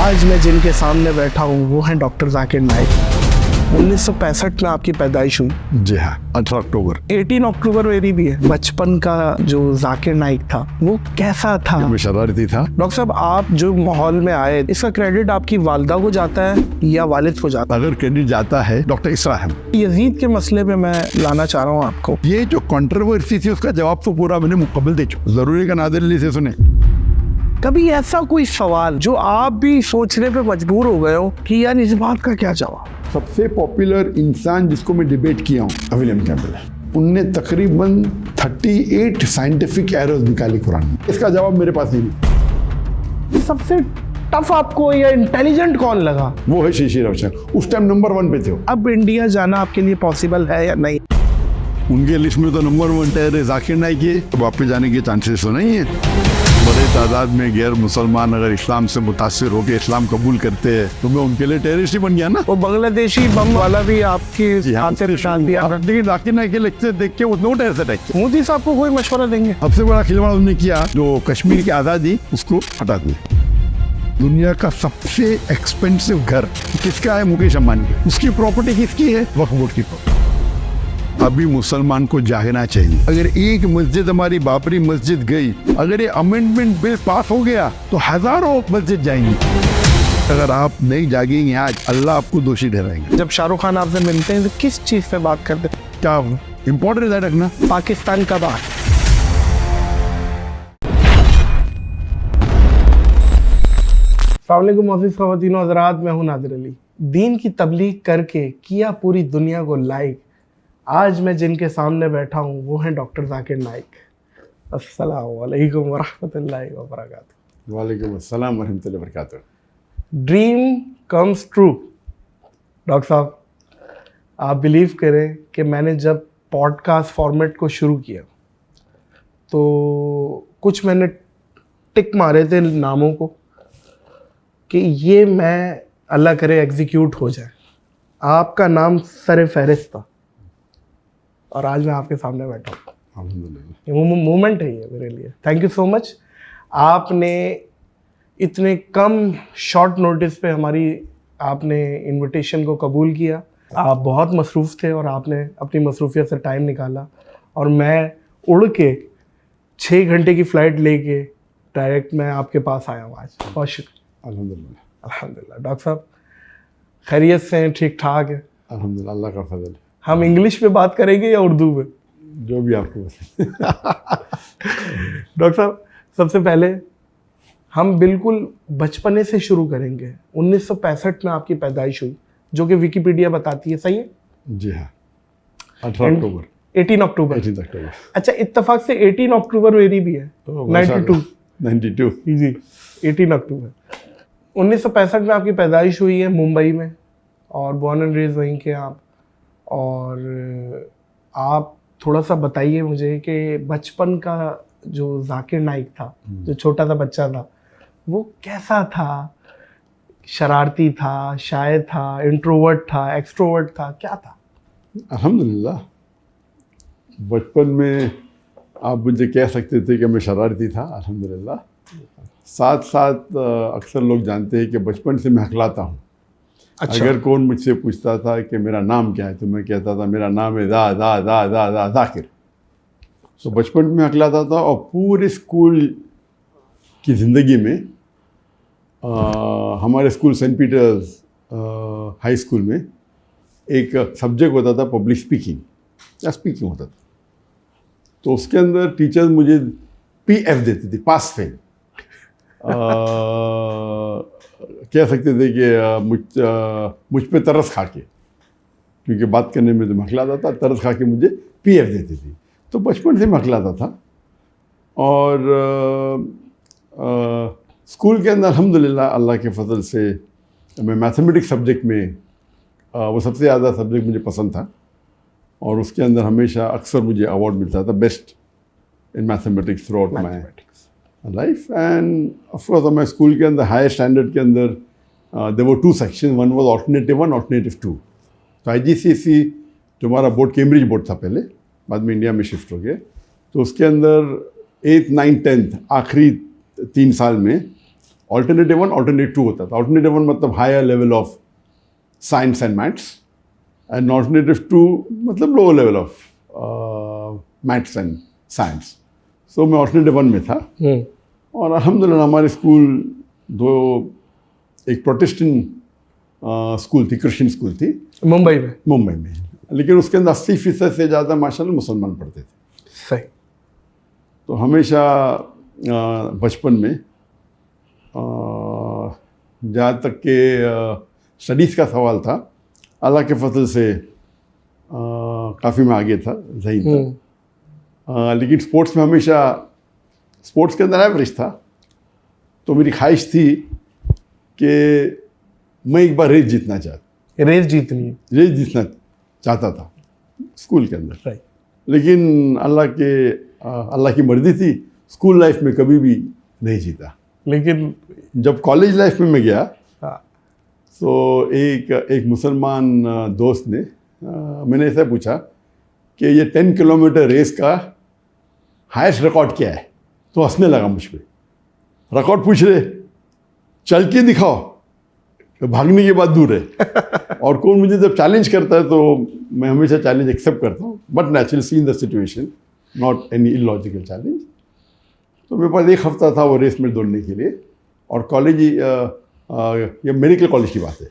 आज मैं जिनके सामने बैठा हूँ वो हैं डॉक्टर जाकिर नाइक। 1965 में आपकी पैदाइश हुई। जी हाँ, 18 अक्टूबर। 18 अक्टूबर मेरी भी है। बचपन का जो जाकिर नाइक था वो कैसा था? मैं शरारती था। डॉक्टर साहब, आप जो माहौल में आए इसका क्रेडिट आपकी वालिदा को जाता है या वालिद को जाता अगर क्रेडिट जाता है डॉक्टर इसरा है। यजीद के मसले पे मैं लाना चाह रहा हूँ आपको। ये जो कंट्रोवर्सी थी उसका जवाब तो पूरा मैंने मुकम्मल दे चुका। जरूरी का नादिर अली से सुने। कभी ऐसा कोई सवाल जो आप भी सोचने पे मजबूर हो गए हो कि यार इस बात का क्या जवाब? सबसे पॉपुलर इंसान जिसको मैं डिबेट किया हूँ विलियम कैम्पबेल है। उनने तकरीबन 38 साइंटिफिक एरर्स निकाली कुरान में। इसका जवाब मेरे पास नहीं। सबसे टफ आपको या इंटेलिजेंट कौन लगा? वो है शीशी रविशंकर। उस टाइम नंबर 1 पे थे वो। अब इंडिया जाना आपके लिए पॉसिबल है या नहीं? उनके लिस्ट में तो नंबर 1 टेरर जाकिर नाइक है। तो वापस जाने के चांसेस तो नहीं है। बड़े तादाद में गैर मुसलमान अगर इस्लाम से मुतासिर होकर इस्लाम कबूल करते हैं तो मैं उनके लिए टेररिस्ट ही बन गया ना। वो बांग्लादेशी बम वाला भी आपके हाथ से निशान दिया। लेकिन जाकिर नाइक के लेक्चर देख के वो टेररिस्ट अटैक किया। मोदी साहब को कोई मशवरा देंगे? सबसे बड़ा खिलवाड़ उन्होंने किया जो कश्मीर की आज़ादी उसको हटा दिया। दुनिया का सबसे एक्सपेंसिव घर किसका है? मुकेश अंबानी की। उसकी प्रॉपर्टी किसकी है? वक्फ बोर्ड की प्रॉपर्टी। अभी मुसलमान को जागना चाहिए। अगर एक मस्जिद हमारी बाबरी मस्जिद गई, अगर ये अमेंडमेंट बिल पास हो गया तो हजारों मस्जिद जाएंगी। अगर आप नहीं जागेंगे आज, अल्लाह आपको दोषी ठहराएंगे। जब शाहरुख खान आपसे मिलते हैं तो किस चीज पे बात करते हैं? क्या इम्पोर्टेंट है रखना? पाकिस्तान का बात। अस्सलाम वालेकुम मोअज़्ज़िज़ ख़वातीन व हज़रात, मैं हूं नादिर अली। दीन की तबलीग करके किया पूरी दुनिया को लाइक। आज मैं जिनके सामने बैठा हूँ वो हैं डॉक्टर जाकिर नाइक। अस्सलामु अलैकुम व रहमतुल्लाहि व बरकातुहू। वालेकुम अस्सलाम व रहमतुल्लाहि व बरकातुहू। Dream comes true. डॉक्टर साहब, आप बिलीव करें कि मैंने जब पॉडकास्ट फॉर्मेट को शुरू किया तो कुछ मैंने टिक मारे थे नामों को कि ये मैं अल्लाह करे एग्जीक्यूट हो जाए। आपका नाम सर फहरिस्त था और आज मैं आपके सामने बैठा हूँ। अल्हम्दुलिल्लाह। मोमेंट है ये मेरे लिए। Thank you so much. आपने इतने कम शॉर्ट नोटिस पे आपने इनविटेशन को कबूल किया। आप बहुत मसरूफ़ थे और आपने अपनी मसरूफियत से टाइम निकाला और मैं उड़ के 6 घंटे की फ़्लाइट लेके डायरेक्ट मैं आपके पास आया हूँ आज। बहुत शुक्रिया। अल्हम्दुलिल्लाह। अल्हम्दुलिल्लाह। डॉक्टर साहब खैरियत से हैं? ठीक ठाक है? अल्हम्दुलिल्लाह, अल्लाह का फजल। हम इंग्लिश में बात करेंगे या उर्दू में? जो भी आपको पसंद। डॉक्टर साहब, सबसे पहले हम बिल्कुल बचपने से शुरू करेंगे। 1965 में आपकी पैदाइश हुई जो कि विकिपीडिया बताती है, सही है? जी हाँ, 18 अक्टूबर। 18 अक्टूबर। 18 अक्टूबर। अच्छा, इत्तेफाक से 18 अक्टूबर मेरी भी है। 92 जी, 18 अक्टूबर 1965 में आपकी पैदाइश हुई है मुंबई में और बॉर्न एंड रेज वहीं के आप। और आप थोड़ा सा बताइए मुझे कि बचपन का जो जाकिर नाइक था, जो छोटा सा बच्चा था, वो कैसा था? शरारती था, शायर था, इंट्रोवर्ट था, एक्सट्रोवर्ट था, क्या था? अल्हम्दुलिल्लाह, बचपन में आप मुझे कह सकते थे कि मैं शरारती था। अल्हम्दुलिल्लाह। साथ साथ अक्सर लोग जानते हैं कि बचपन से मैं हकलाता हूँ। अच्छा। अगर कौन मुझसे पूछता था कि मेरा नाम क्या है तो मैं कहता था मेरा नाम है जाकिर। तो बचपन में हकलाता था और पूरे स्कूल की ज़िंदगी में हमारे school saint Peter's high school में एक सब्जेक्ट होता था पब्लिक स्पीकिंग या स्पीकिंग होता था। तो उसके अंदर टीचर्स मुझे PF देती थी, पास फेल। कह सकते थे कि मुझ पे तरस खा के, क्योंकि बात करने में तो मखलाता था, तरस खा के मुझे PF देती थी। तो बचपन से मखलाता था। और स्कूल के अंदर अल्हम्दुलिल्लाह अल्लाह के फजल से मैं मैथमेटिक्स सब्जेक्ट में वो सबसे ज़्यादा सब्जेक्ट मुझे पसंद था और उसके अंदर हमेशा अक्सर मुझे अवार्ड मिलता था best in mathematics throughout my life. And of course हमारे स्कूल के अंदर हायर स्टैंडर्ड के अंदर there were 2 section, one was alternative 1, alternative 2। तो IGCSE जो हमारा बोर्ड कैम्ब्रिज बोर्ड था पहले, बाद में इंडिया में शिफ्ट हो गया, तो उसके अंदर 8th 9th 10th आखिरी 3 साल में ऑल्टरनेटिव 1, ऑल्टरनेटिव 2 होता था। ऑल्टरनेटिव 1 मतलब higher level of science and maths, and alternative 2 मतलब lower level of maths and science. So मैं ऑल्टरनेटिव 1 में था। और अल्हम्दुलिल्लाह हमारे स्कूल एक प्रोटेस्टेंट स्कूल थी, क्रिश्चियन स्कूल थी मुंबई में, लेकिन उसके अंदर 80% से ज़्यादा माशाल्लाह मुसलमान पढ़ते थे। सही। तो हमेशा बचपन में जहाँ तक के स्टडीज़ का सवाल था, अल्लाह के फजल से काफ़ी मैं आगे था, सही था। लेकिन स्पोर्ट्स में हमेशा, स्पोर्ट्स के अंदर एवरेज था। तो मेरी ख्वाहिश थी कि मैं एक बार रेस जीतना चाहता था स्कूल के अंदर। राइट। लेकिन अल्लाह की मर्जी थी, स्कूल लाइफ में कभी भी नहीं जीता। लेकिन जब कॉलेज लाइफ में मैं गया, हाँ। तो एक मुसलमान दोस्त ने मैंने ऐसा पूछा कि ये 10 किलोमीटर रेस का हाईएस्ट रिकॉर्ड क्या है, तो हंसने लगा मुझ पे। रिकॉर्ड पूछ रहे, चल के दिखाओ, तो भागने की बात दूर है। और कौन मुझे जब चैलेंज करता है तो मैं हमेशा चैलेंज एक्सेप्ट करता हूँ, but naturally see in the situation, not any illogical challenge. तो मेरे पास 1 हफ्ता था वो रेस में दौड़ने के लिए, और कॉलेज, ये मेडिकल कॉलेज की बात है।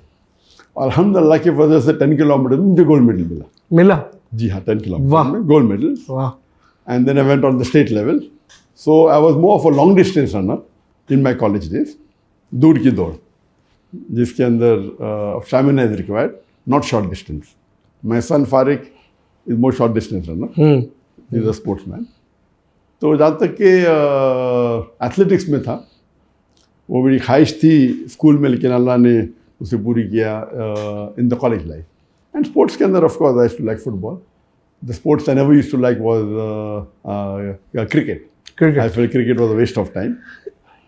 और अल्हम्दुलिल्लाह की वजह से 10 किलोमीटर में मुझे गोल्ड मेडल मिला। जी हाँ, 10 किलोमीटर में gold medal. And then I went on the state level. So I was more of a long distance runner in my college days, दूर की दौड़, जिसके अंदर stamina is required, not short distance. My son Fariq is more short distance runner, is a sportsman. तो जहाँ तक कि athletics में था, वो मेरी ख्वाहिश थी स्कूल में, लेकिन अल्लाह ने उसे पूरी किया in the college life. And sports के अंदर of course I used to like football. The sports I never used to like was cricket. I felt cricket was a waste of time.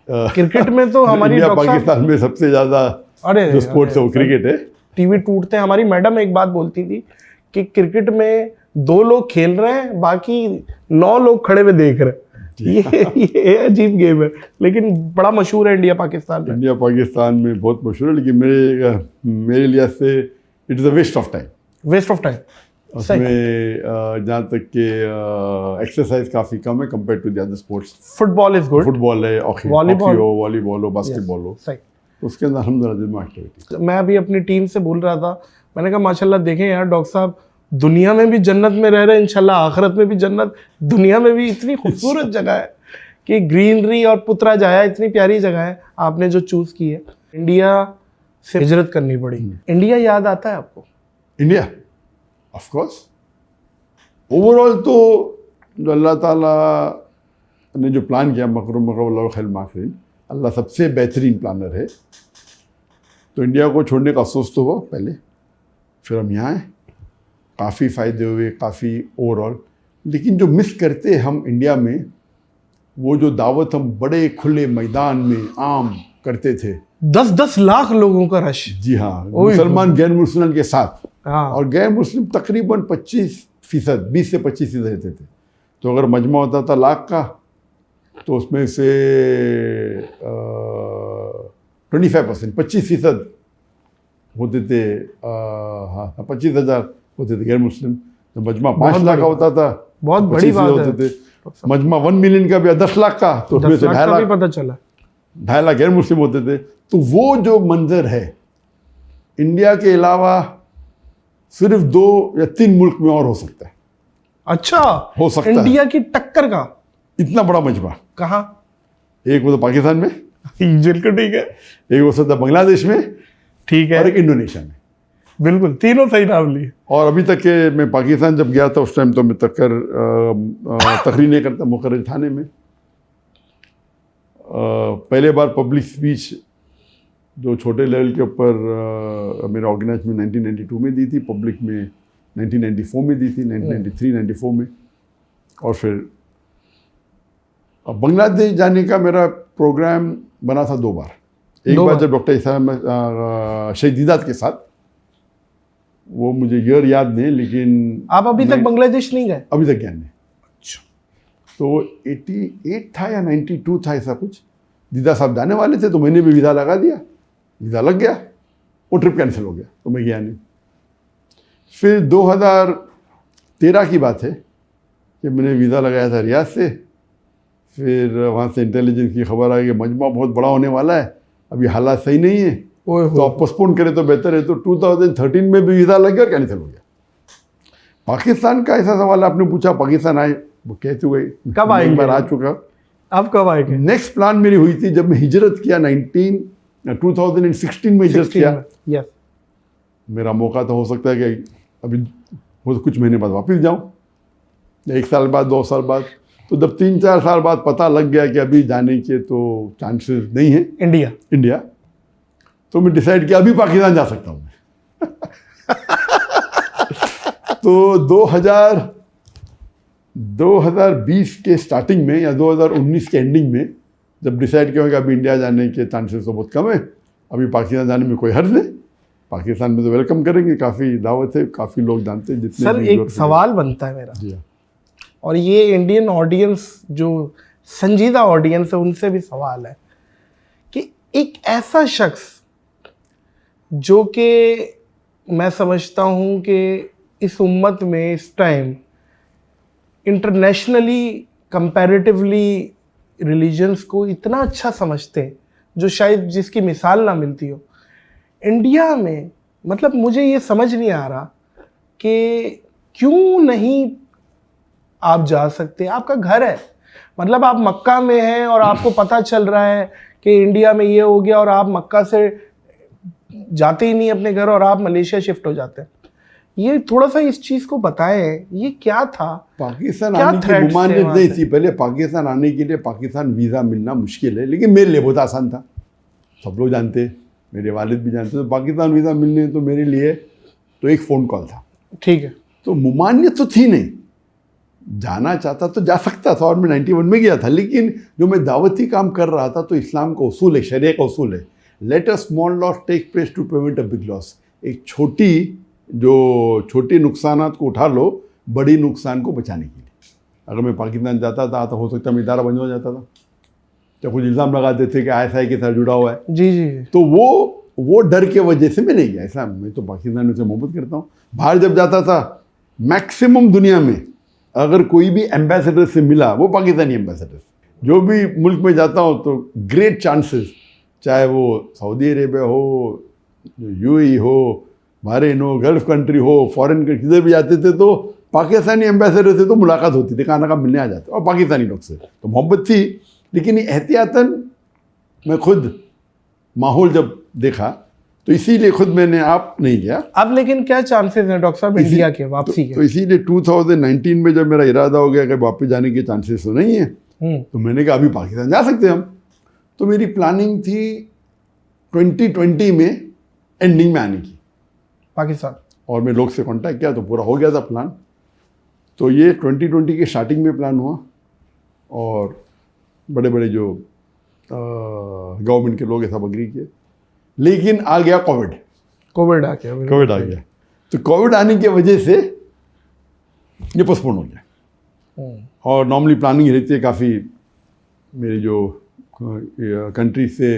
Cricket में तो हमारी India Pakistan में सबसे ज़्यादा जो sports है वो क्रिकेट है। टीवी टूटते हैं। हमारी मैडम एक बात बोलती थी कि क्रिकेट में 2 लोग खेल रहे हैं, बाकी 9 लोग खड़े हुए देख रहे हैं। ये अजीब गेम है, लेकिन बड़ा मशहूर है इंडिया पाकिस्तान में। इंडिया पाकिस्तान में बहुत मशहूर है, लेकिन मेरे लिहाज से it is a waste of time. उसमें जहाँ तक कि एक्सरसाइज काफ़ी कम है compare to the other sports. Football is good, football है, वॉलीबॉल हो, बास्केटबॉल हो, तो उसके अंदर अल्हम्दुलिल्लाह एक्टिविटी। मैं अभी अपनी टीम से बोल रहा था, मैंने कहा माशाल्लाह देखें यार डॉक्टर साहब, दुनिया में भी जन्नत में रह रहे हैं, इंशाल्लाह आखिरत में भी जन्नत। दुनिया में भी इतनी खूबसूरत जगह है कि ग्रीनरी और पुत्रा जाया, इतनी प्यारी जगह है आपने जो चूज़ की है। इंडिया से हिजरत करनी पड़ी। इंडिया याद आता है आपको? India of course. ओवरऑल तो जो अल्लाह ताला ने जो प्लान किया, मकरुम अल्लाह सबसे बेहतरीन प्लानर है। तो इंडिया को छोड़ने का अफसोस तो हुआ पहले, फिर हम यहाँ आए, काफ़ी फ़ायदे हुए, काफ़ी ओवरऑल। लेकिन जो मिस करते हम इंडिया में, वो जो दावत हम बड़े खुले मैदान में आम करते थे, 10-10 लाख लोगों का रश। जी हाँ, मुसलमान गैर मुस्लिम के साथ। हाँ। और गैर मुस्लिम तकरीबन 25%, 20 से 25% रहते थे। तो अगर मजमा होता था लाख का, तो उसमें से 25%, 25% होते थे, हाँ 25,000 होते थे गैर मुस्लिम। तो मजमा 5 लाख का होता था, बहुत बड़ी बात होते थे। मजमा 1 मिलियन का भी 10 लाख का, तो उसमें से 2.5 लाख पता चला, 2.5 लाख गैर मुस्लिम होते थे। तो वो जो मंजर है, इंडिया के अलावा सिर्फ 2 या 3 मुल्क में और हो सकता है। अच्छा, हो सकता इंडिया की टक्कर का इतना बड़ा मजमा कहाँ? एक वो तो पाकिस्तान में, बिल्कुल ठीक है। एक हो सकता है बांग्लादेश में, ठीक है, और एक इंडोनेशिया में। बिल्कुल, तीनों सही नाम लिए। और अभी तक के मैं पाकिस्तान जब गया था, उस टाइम तो मैं तकरीर नहीं करता मुकर्रर थाने में। पहले बार पब्लिक स्पीच जो छोटे लेवल के ऊपर मेरा ऑर्गेनाइज में 1992 में दी थी, पब्लिक में 1994 में दी थी, 1993-94 में। और फिर बांग्लादेश जाने का मेरा प्रोग्राम बना था 2 बार। एक बार जब डॉक्टर इस्लाम शहीदात के साथ, वो मुझे ईयर याद नहीं, लेकिन आप अभी तक बांग्लादेश नहीं गए? अभी तक गया नहीं। अच्छा। तो 88 था या 92 था, ऐसा कुछ। दीदा साहब जाने वाले थे तो मैंने भी वीज़ा लगा दिया, वीज़ा लग गया, वो ट्रिप कैंसिल हो गया तो मैं गया नहीं। फिर 2013 की बात है कि मैंने वीज़ा लगाया था रियाद से, फिर वहाँ से इंटेलिजेंस की खबर आई कि मजमा बहुत बड़ा होने वाला है, अभी हालात सही नहीं है, तो आप पोस्टपोन करें तो बेहतर है। तो 2013 में भी वीज़ा लग गया और कैंसिल हो गया। पाकिस्तान का ऐसा सवाल आपने पूछा, पाकिस्तान आए, वो कह चुके कब आएंगे? एक बार आ चुका। अब कब आएंगे? नेक्स्ट प्लान मेरी हुई थी जब मैं हिजरत किया 2016 में हिजरत किया। यस, मेरा मौका तो हो सकता है कि अभी वो कुछ महीने बाद वापस जाऊँ, 1 साल बाद, 2 साल बाद। तो जब 3-4 साल बाद पता लग गया कि अभी जाने के तो चांसेस नहीं है इंडिया, तो मैं डिसाइड किया अभी पाकिस्तान जा सकता हूँ मैं। तो 2020 के स्टार्टिंग में या 2019 के एंडिंग में जब डिसाइड किया कि अभी इंडिया जाने के चांसेस तो बहुत कम है, अभी पाकिस्तान जाने में कोई हर्ज नहीं, पाकिस्तान में तो वेलकम करेंगे, काफ़ी दावत है, काफ़ी लोग जानते हैं। जितने सर एक सवाल बनता है मेरा, जी हाँ, और ये इंडियन ऑडियंस जो संजीदा ऑडियंस है उनसे भी सवाल है कि एक ऐसा शख्स जो कि मैं समझता हूँ कि इस उम्मत में इस टाइम इंटरनेशनली कंपैरेटिवली रिलीजन्स को इतना अच्छा समझते हैं, जो शायद जिसकी मिसाल ना मिलती हो इंडिया में, मतलब मुझे ये समझ नहीं आ रहा कि क्यों नहीं आप जा सकते। आपका घर है, मतलब आप मक्का में हैं और आपको पता चल रहा है कि इंडिया में ये हो गया और आप मक्का से जाते ही नहीं अपने घर और आप मलेशिया शिफ्ट हो जाते हैं। ये थोड़ा सा इस चीज़ को बताएं, ये क्या था? पाकिस्तान आने की मुमानियत नहीं थी। पहले पाकिस्तान आने के लिए पाकिस्तान वीज़ा मिलना मुश्किल है, लेकिन मेरे लिए बहुत आसान था, सब लोग जानते, मेरे वालिद भी जानते। तो पाकिस्तान वीज़ा मिलने तो मेरे लिए तो एक फ़ोन कॉल था, ठीक है। तो मुमानियत तो थी नहीं, जाना चाहता तो जा सकता था और मैं 91 में गया था। लेकिन जो मैं दावती काम कर रहा था तो इस्लाम का उसूल है, शरिया का उसूल है, let a small loss take place to prevent a big loss. एक छोटी नुकसानात को उठा लो बड़ी नुकसान को बचाने के लिए। अगर मैं पाकिस्तान जाता था तो हो सकता है इदारा बंद हो जाता था, तो कुछ इल्ज़ाम लगाते थे कि ISI के साथ जुड़ा हुआ है। जी जी। तो वो डर के वजह से मैं नहीं गया। ऐसा मैं तो पाकिस्तान से मोहब्बत करता हूँ। बाहर जब जाता था मैक्सिमम दुनिया में अगर कोई भी एम्बेसडर से मिला, वो पाकिस्तानी एम्बेसडर, जो भी मुल्क में जाता हूँ तो ग्रेट चांसेस, चाहे वो सऊदी अरेबिया हो, UAE हो, बहरीन हो, गल्फ कंट्री हो, फॉरेन किधर भी जाते थे तो पाकिस्तानी एम्बेसडर से तो मुलाकात होती थी, खाना का मिलने आ जाते, और पाकिस्तानी लोग से तो मोहब्बत थी। लेकिन एहतियातन मैं खुद माहौल जब देखा तो इसीलिए खुद मैंने आप नहीं गया। अब लेकिन क्या चांसेस हैं डॉक्टर साहब इंडिया के वापसी के? तो इसीलिए 2019 में जब मेरा इरादा हो गया कि वापस जाने के चांसेस तो नहीं है, तो मैंने कहा अभी पाकिस्तान जा सकते हैं हम। तो मेरी प्लानिंग थी 2020 में एंडिंग में आने की पाकिस्तान, और मैं लोग से कांटेक्ट किया तो पूरा हो गया था प्लान। तो ये 2020 के स्टार्टिंग में प्लान हुआ और बड़े बड़े जो गवर्नमेंट के लोग सब अग्री किए। लेकिन आ गया कोविड आ गया। तो कोविड आने की वजह से ये पोस्टपोन हो गया। और नॉर्मली प्लानिंग रहती है, काफ़ी मेरे जो कंट्री से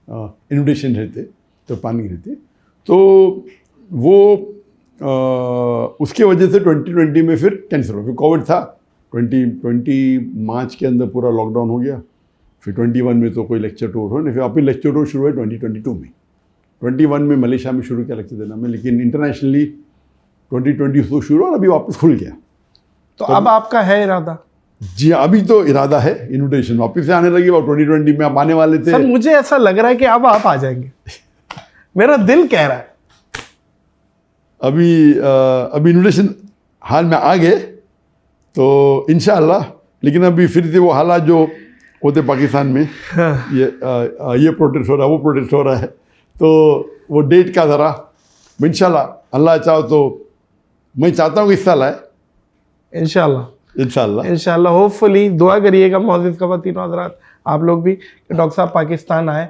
इन्विटेशन रहते तो प्लानिंग रहती है। तो वो उसके वजह से 2020 में फिर कैंसिल हो गया। कोविड था, 2020 मार्च के अंदर पूरा लॉकडाउन हो गया। फिर 21 में तो कोई लेक्चर टूर हो नहीं, फिर वापस लेक्चर टूर शुरू हुआ 2022 में। 21 में मलेशिया में शुरू किया लेक्चर देना में, लेकिन इंटरनेशनली 2020 से शुरू और अभी वापस खुल गया। तो अब आपका है इरादा? जी अभी तो इरादा है, इन्विटेशन वापस से आने लगी। और 2020 में आप आने वाले थे। सर मुझे ऐसा लग रहा है कि अब आप आ जाएंगे, मेरा दिल कह रहा है। अभी इन्विटेशन हाल में आ गए तो इंशाअल्लाह। लेकिन अभी फिर से वो हालात जो होते पाकिस्तान में, ये प्रोटेस्ट हो रहा है, वो प्रोटेस्ट हो रहा है, तो वो डेट का ज़रा इंशाअल्लाह अल्लाह चाहो तो मैं चाहता हूँ कि इस साल आए इंशाअल्लाह होपफुली। दुआ करिएगा मौजूद खवातीन हज़रात, आप लोग भी, कि डॉक्टर साहब पाकिस्तान आए।